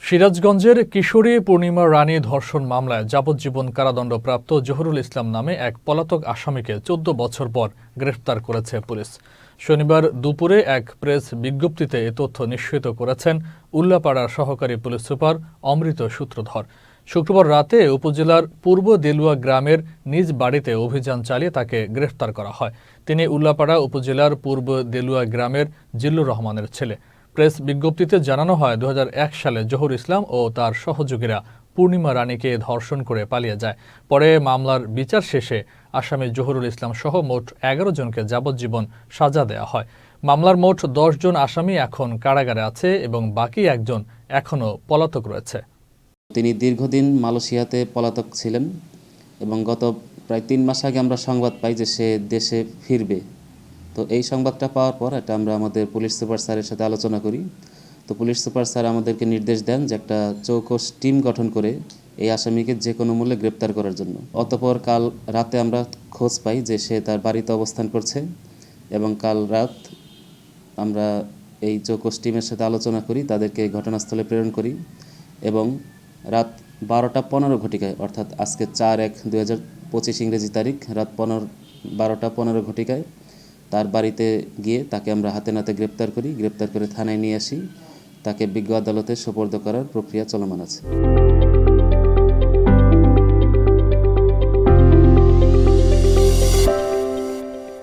সিরাজগঞ্জের কিশোরী পূর্ণিমা রানী ধর্ষণ মামলায় যাবজ্জীবন কারাদণ্ডপ্রাপ্ত জহুরুল ইসলাম নামে এক পলাতক আসামিকে ১৪ বছর পর গ্রেফতার করেছে পুলিশ। শনিবার দুপুরে এক প্রেস বিজ্ঞপ্তিতে এ তথ্য নিশ্চিত করেছেন উল্লাপাড়ার সহকারী পুলিশ সুপার অমৃত সূত্রধর। শুক্রবার রাতে উপজেলার পূর্ব দেলুয়া গ্রামের নিজ বাড়িতে অভিযান চালিয়ে তাকে গ্রেফতার করা হয়। তিনি উল্লাপাড়া উপজেলার পূর্ব দেলুয়া গ্রামের জিল্লুর রহমানের ছেলে। প্রেস বিজ্ঞপ্তিতে জানানো হয়, ২০০১ সালে জহুর ইসলাম ও তার সহযোগীরা পূর্ণিমা রানীকে ধর্ষণ করে পালিয়ে যায়। পরে মামলার বিচার শেষে আসামি জহুরুল ইসলাম সহ মোট ১১ জনকে যাবজ্জীবন সাজা দেওয়া হয়। মামলার মোট ১০ জন আসামি এখন কারাগারে আছে এবং বাকি একজন এখনও পলাতক রয়েছে। তিনি দীর্ঘদিন মালয়েশিয়াতে পলাতক ছিলেন এবং গত প্রায় ৩ মাস আগে আমরা সংবাদ পাই যে সে দেশে ফিরবে। তো এই সংবাদটা পাওয়ার পর এটা আমরা আমাদের পুলিশ সুপার স্যারের সাথে আলোচনা করি। তো পুলিশ সুপার স্যার আমাদেরকে নির্দেশ দেন যে একটা চৌকস টিম গঠন করে এই আসামিকে যে কোনো মূল্যে গ্রেপ্তার করার জন্য। অতঃপর কাল রাতে আমরা খোঁজ পাই যে সে তার বাড়িতে অবস্থান করছে এবং কাল রাত আমরা এই চৌকস টিমের সাথে আলোচনা করি, তাদেরকে ঘটনাস্থলে প্রেরণ করি এবং রাত ১২টা ১৫ ঘটিকায়, অর্থাৎ আজকে ৪/১/২০২৫ ইংরেজি তারিখ, রাত ১২টা ১৫ ঘটিকায় তার বাড়িতে গিয়ে তাকে আমরা হাতে নাতে গ্রেপ্তার করি। গ্রেপ্তার করে থানায় নিয়ে আসি। তাকে বিজ্ঞ আদালতে সোপর্দ করার প্রক্রিয়া চলমান আছে।